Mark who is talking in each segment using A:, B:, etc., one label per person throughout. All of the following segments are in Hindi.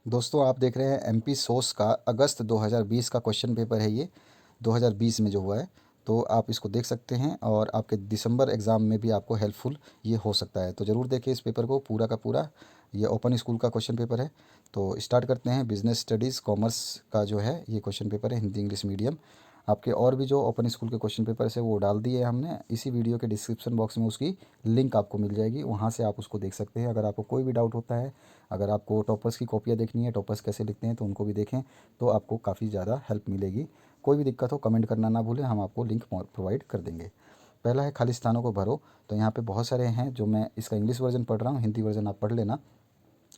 A: दोस्तों आप देख रहे हैं एमपी सोस का अगस्त 2020 का क्वेश्चन पेपर है ये 2020 में जो हुआ है। तो आप इसको देख सकते हैं और आपके दिसंबर एग्ज़ाम में भी आपको हेल्पफुल ये हो सकता है। तो ज़रूर देखिए इस पेपर को पूरा का पूरा। ये ओपन स्कूल का क्वेश्चन पेपर है। तो स्टार्ट करते हैं। बिजनेस स्टडीज़ कॉमर्स का जो है ये क्वेश्चन पेपर है, हिंदी इंग्लिश मीडियम। आपके और भी जो ओपन स्कूल के क्वेश्चन पेपर्स है वो डाल दिए हमने इसी वीडियो के डिस्क्रिप्शन बॉक्स में। उसकी लिंक आपको मिल जाएगी, वहाँ से आप उसको देख सकते हैं। अगर आपको कोई भी डाउट होता है, अगर आपको टॉपर्स की कॉपियाँ देखनी है, टॉपर्स कैसे लिखते हैं, तो उनको भी देखें, तो आपको काफ़ी ज़्यादा हेल्प मिलेगी। कोई भी दिक्कत हो कमेंट करना ना भूलें, हम आपको लिंक प्रोवाइड कर देंगे। पहला है खाली स्थानों को भरो। तो यहाँ पे बहुत सारे हैं, जो मैं इसका इंग्लिश वर्जन पढ़ रहा हूँ, हिंदी वर्जन आप पढ़ लेना।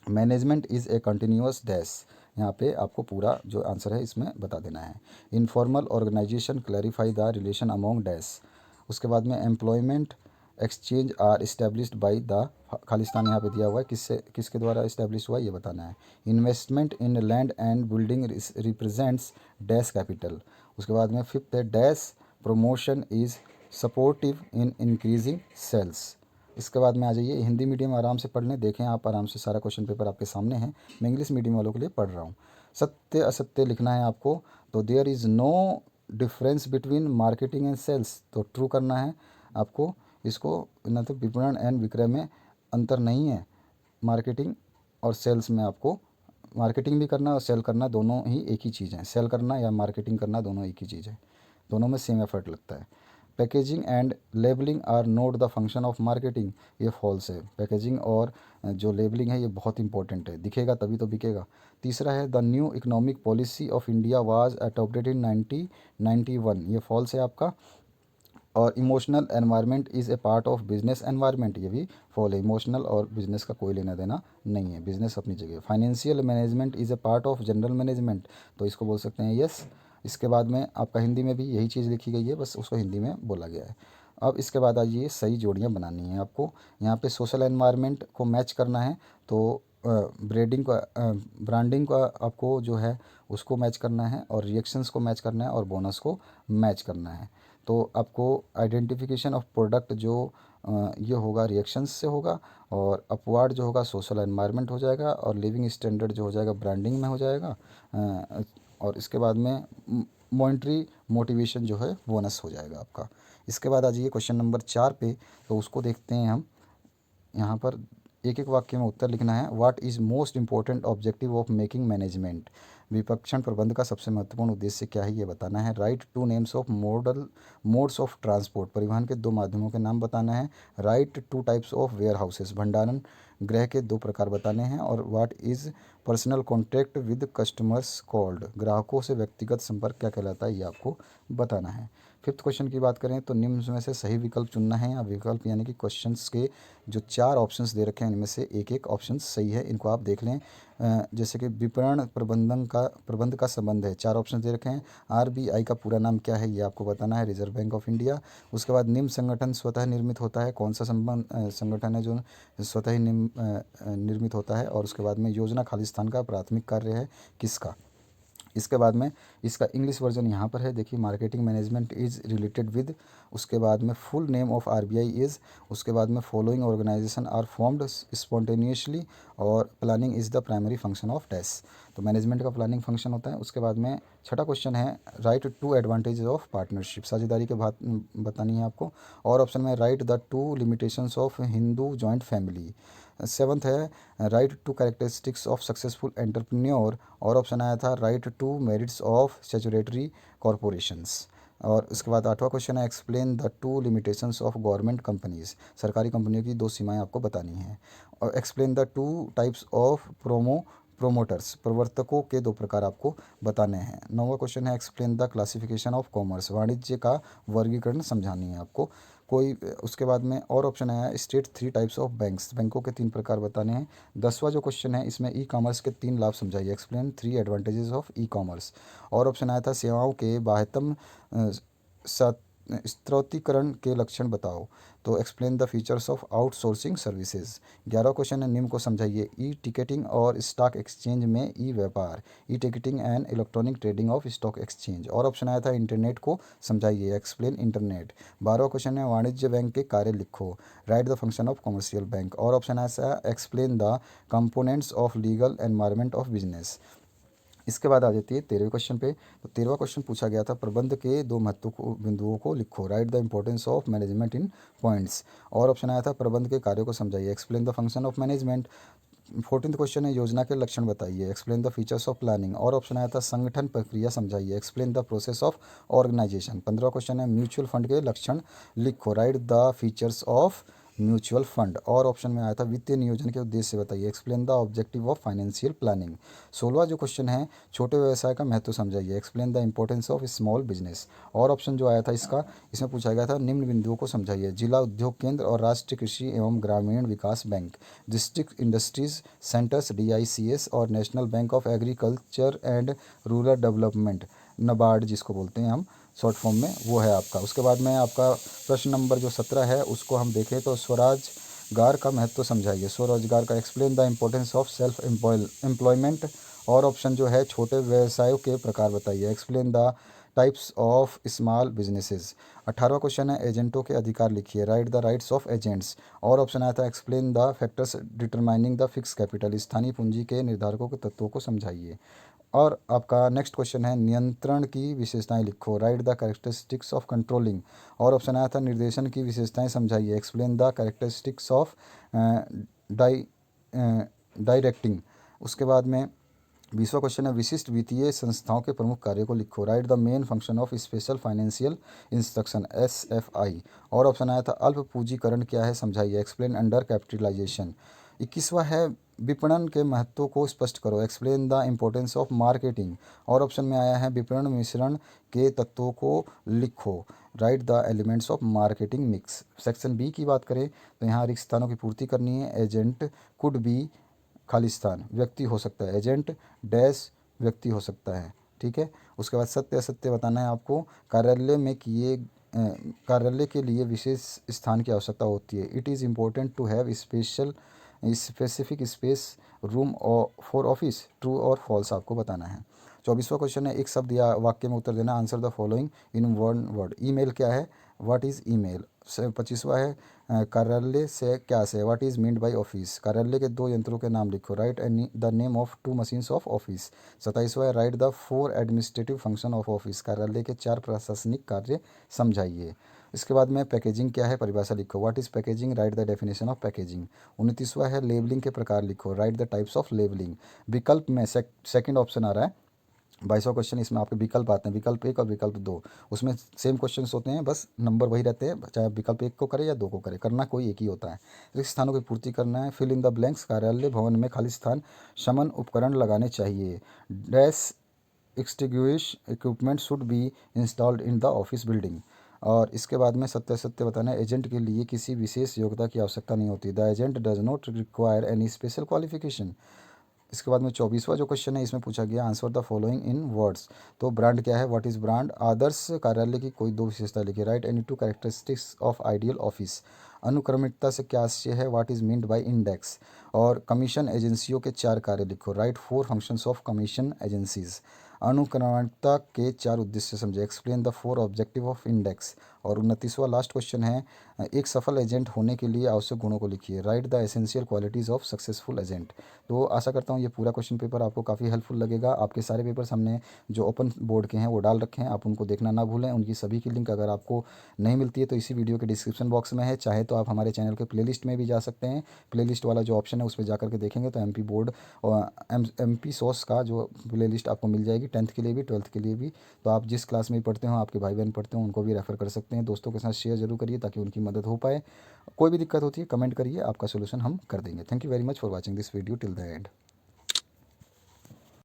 A: Management is a continuous dash. यहाँ पे आपको पूरा जो आंसर है इसमें बता देना है। Informal organisation clarify the relation among dash. उसके बाद में employment exchange are established by the, Khalistan यहाँ पे दिया हुआ है, किससे किसके द्वारा इस्टेब्लिश हुआ है ये बताना है। Investment in land and building represents dash capital. उसके बाद में फिफ्थ है dash promotion is supportive in increasing sales. इसके बाद में आ जाइए हिंदी मीडियम, आराम से पढ़ लें, देखें आप आराम से, सारा क्वेश्चन पेपर आपके सामने है। मैं इंग्लिश मीडियम वालों के लिए पढ़ रहा हूँ। सत्य असत्य लिखना है आपको। तो there is no difference between marketing and sales, तो ट्रू करना है आपको इसको। न तो विपणन एंड विक्रय में अंतर नहीं है। मार्केटिंग और सेल्स में आपको मार्केटिंग भी करना और सेल करना दोनों ही एक ही चीज़ है। सेल करना या मार्केटिंग करना दोनों एक ही चीज़ है, दोनों में सेम एफर्ट लगता है। Packaging and labelling are not the function of marketing, ये फॉल्स है। पैकेजिंग और जो लेबलिंग है ये बहुत इंपॉर्टेंट है, दिखेगा तभी तो बिकेगा। तीसरा है the new economic policy of India was adopted in 1991, ये फॉल्स है आपका। और emotional environment is a part of business environment, ये भी फॉल है। इमोशनल और बिजनेस का कोई लेना देना नहीं है, बिजनेस अपनी जगह। Financial management is a part of general management, तो इसको बोल सकते हैं यस। इसके बाद में आपका हिंदी में भी यही चीज़ लिखी गई है, बस उसको हिंदी में बोला गया है। अब इसके बाद आइए सही जोड़ियाँ बनानी है आपको। यहाँ पे सोशल एनवायरनमेंट को मैच करना है, तो ब्रेडिंग का ब्रांडिंग का आपको जो है उसको मैच करना है, और रिएक्शंस को मैच करना है, और बोनस को मैच करना है। तो आपको आइडेंटिफिकेशन ऑफ प्रोडक्ट जो ये होगा रिएक्शंस से होगा, और अपवार्ड जो होगा सोशल एनवायरनमेंट हो जाएगा, और लिविंग स्टैंडर्ड जो हो जाएगा ब्रांडिंग में हो जाएगा। और इसके बाद में मॉनिटरी मोटिवेशन जो है बोनस हो जाएगा आपका। इसके बाद आ जाइए क्वेश्चन नंबर 4 पे, तो उसको देखते हैं हम। यहाँ पर एक एक वाक्य में उत्तर लिखना है। What is most important objective of making management, विपक्षण प्रबंध का सबसे महत्वपूर्ण उद्देश्य क्या है ये बताना है। Write two names of modes of transport, परिवहन के दो माध्यमों के नाम बताना है। Write two types of warehouses, भंडारण गृह के दो प्रकार बताने हैं। और what is personal contact with customers called, ग्राहकों से व्यक्तिगत संपर्क क्या कहलाता है ये आपको बताना है। फिफ्थ क्वेश्चन की बात करें तो निम्न में से सही विकल्प चुनना है, या विकल्प यानी कि क्वेश्चंस के जो 4 ऑप्शंस दे रखे हैं इनमें से एक एक ऑप्शन सही है, इनको आप देख लें। जैसे कि विपणन प्रबंध का संबंध है, 4 ऑप्शन दे रखे हैं। आरबीआई का पूरा नाम क्या है ये आपको बताना है, रिजर्व बैंक ऑफ इंडिया। उसके बाद निम्न संगठन स्वतः निर्मित होता है, कौन सा संगठन है जो स्वतः ही निर्मित होता है। और उसके बाद में योजना खालिस्तान का प्राथमिक कार्य है किसका। इसके बाद में इसका इंग्लिश वर्जन यहाँ पर है, देखिए। Marketing management is related with, उसके बाद में full name of RBI is, उसके बाद में following organisation are formed spontaneously, और planning is the primary function of dash. तो मैनेजमेंट का प्लानिंग फंक्शन होता है। उसके बाद में छठा क्वेश्चन है write two advantages of partnership, साझेदारी के बात बतानी है आपको। और ऑप्शन में write the two limitations of Hindu joint family. Seventh है write two characteristics of successful entrepreneur. और ऑप्शन आया था write two merits of statutory corporations. और उसके बाद आठवां क्वेश्चन है explain the two limitations of government companies, सरकारी कंपनियों की दो सीमाएं आपको बतानी हैं। और explain the two types of promoters, प्रवर्तकों के दो प्रकार आपको बताने हैं। नौवां क्वेश्चन है explain the classification of commerce, वाणिज्य का वर्गीकरण समझानी है आपको कोई। उसके बाद में और ऑप्शन आया state three types of banks, बैंकों के तीन प्रकार बताने हैं। 10वां जो क्वेश्चन है इसमें ई कॉमर्स के तीन लाभ समझाइए, explain three advantages of e commerce. और ऑप्शन आया था सेवाओं के बाह्यतम स्त्रोतीकरण के लक्षण बताओ। तो explain the features of outsourcing services. 11वां क्वेश्चन है निम्न को समझाइए। ई टिकटिंग और स्टॉक एक्सचेंज में ई व्यापार। E ticketing and electronic trading of stock exchange. और ऑप्शन आया था इंटरनेट को समझाइए, एक्सप्लेन इंटरनेट। 12वां क्वेश्चन है वाणिज्य बैंक के कार्य लिखो। Write the function of commercial bank. और ऑप्शन आया था explain the components of legal environment of business. इसके बाद आ जाती है 13वें क्वेश्चन पे। तो 13वां क्वेश्चन पूछा गया था प्रबंध के दो महत्वपूर्ण बिंदुओं को लिखो। Write the importance of management in points. और ऑप्शन आया था प्रबंध के कार्यों को समझाइए, explain the function of management. 14th question है योजना के लक्षण बताइए, explain the features of planning. और ऑप्शन आया था संगठन प्रक्रिया समझाइए, explain the process of organisation. 15वां क्वेश्चन है म्यूचुअल फंड के लक्षण लिखो। Write the features of mutual fund. और ऑप्शन में आया था वित्तीय नियोजन के उद्देश्य बताइए, explain the objective of financial planning. 16वां जो क्वेश्चन है छोटे व्यवसाय का महत्व समझाइए, explain the importance of small business. और ऑप्शन जो आया था इसमें पूछा गया था निम्न बिंदुओं को समझाइए, जिला उद्योग केंद्र और राष्ट्रीय कृषि एवं ग्रामीण विकास bank, district industries centres DICS और national bank of agriculture and rural development, NABARD जिसको बोलते हैं हम शॉर्ट फॉर्म में, वो है आपका। उसके बाद में आपका प्रश्न नंबर जो 17 है उसको हम देखें तो स्वरोजगार का महत्व समझाइए, स्वरोजगार का, explain the importance of self employment. और ऑप्शन जो है छोटे व्यवसायों के प्रकार बताइए, explain the types of small businesses. 18वां क्वेश्चन है एजेंटों के अधिकार लिखिए, write the rights of agents. और ऑप्शन आया था explain the factors determining the fix capital, स्थानीय पूंजी के निर्धारकों के तत्वों को समझाइए। और आपका नेक्स्ट क्वेश्चन है नियंत्रण की विशेषताएं लिखो, write the characteristics of controlling. और ऑप्शन आया था निर्देशन की विशेषताएं समझाइए, एक्सप्लेन द कैरेक्टरिस्टिक्स ऑफ डाई डायरेक्टिंग। उसके बाद में 20वां क्वेश्चन है विशिष्ट वित्तीय संस्थाओं के प्रमुख कार्यों को लिखो, write the main function of special financial instruction SFI। और ऑप्शन आया था अल्प पूंजीकरण क्या है समझाइए, एक्सप्लेन अंडर कैपिटलाइजेशन। 21वां है विपणन के महत्व को स्पष्ट करो, explain the importance of marketing. और ऑप्शन में आया है विपणन मिश्रण के तत्वों को लिखो, write the elements of marketing mix. Section B की बात करें तो यहाँ रिक्त स्थानों की पूर्ति करनी है, एजेंट कुड बी खालिस्तान व्यक्ति हो सकता है, एजेंट डैश व्यक्ति हो सकता है, ठीक है। उसके बाद सत्य असत्य बताना है आपको। कार्यालय में कार्यालय के लिए विशेष स्थान की आवश्यकता होती है, it is important to have specific space room for office, true और फॉल्स आपको बताना है। 24वां क्वेश्चन है एक शब्द या वाक्य में उत्तर देना, answer the following in one word. Email क्या है, व्हाट इज़ ईमेल। 25वां है कार्यालय से क्या से, what is meant by office. कार्यालय के दो यंत्रों के नाम लिखो, write the name of two machines of office. 27वां है write the 4 administrative function of office. कार्यालय के 4 प्रशासनिक कार्य समझाइए। इसके बाद में पैकेजिंग क्या है परिभाषा लिखो, what is packaging, write the definition of packaging. 29वां है लेबलिंग के प्रकार लिखो, write the types of labelling. विकल्प में सेकंड ऑप्शन आ रहा है। 22वां क्वेश्चन इसमें आपके विकल्प आते हैं, विकल्प 1 और विकल्प 2। उसमें सेम क्वेश्चंस होते हैं, बस नंबर वही रहते हैं, चाहे आप विकल्प 1 को करें या 2 को करें, करना कोई एक ही होता है। रिक्त स्थानों की पूर्ति करना है, फिल इन द ब्लैंक्स। कार्यालय भवन में खाली स्थान शमन उपकरण लगाने चाहिए, dash extinguish equipment should be installed in the office building. और इसके बाद में सत्य सत्य बताना है, एजेंट के लिए किसी विशेष योग्यता की आवश्यकता नहीं होती, the agent does not require any special qualification. इसके बाद में 24वां जो क्वेश्चन है इसमें पूछा गया answer the following in words. तो ब्रांड क्या है, व्हाट इज ब्रांड। आदर्श कार्यालय की कोई दो विशेषता लिखिए, write any two characteristics of ideal office. अनुक्रमिकता से क्या आशय है, what is meant by index. और कमीशन एजेंसियों के 4 कार्य लिखो, write 4 functions of commission agencies. अनुक्रमणिकता के 4 उद्देश्य समझे, explain the 4 objective of index. और 29वां लास्ट क्वेश्चन है एक सफल एजेंट होने के लिए आवश्यक गुणों को लिखिए, write the essential qualities of successful agent. तो आशा करता हूँ ये पूरा क्वेश्चन पेपर आपको काफ़ी हेल्पफुल लगेगा। आपके सारे पेपर्स हमने जो ओपन बोर्ड के हैं वो डाल रखे हैं, आप उनको देखना ना भूलें। उनकी सभी की लिंक अगर आपको नहीं मिलती है तो इसी वीडियो के डिस्क्रिप्शन बॉक्स में है, चाहे तो आप हमारे चैनल के प्लेलिस्ट में भी जा सकते हैं। प्लेलिस्ट वाला जो ऑप्शन है उस पर जाकर के देखेंगे तो MP बोर्ड और MP सोर्स का जो प्लेलिस्ट आपको मिल जाएगी, 10th के लिए भी 12th के लिए भी। तो आप जिस क्लास में भी पढ़ते हो, आपके भाई बहन पढ़ते हो, उनको भी रेफर कर सकते हैं। दोस्तों के साथ शेयर जरूर करिए ताकि उनकी मदद हो पाए। कोई भी दिक्कत होती है कमेंट करिए, आपका सोल्यूशन हम कर देंगे। Thank you very much for watching this video till the end.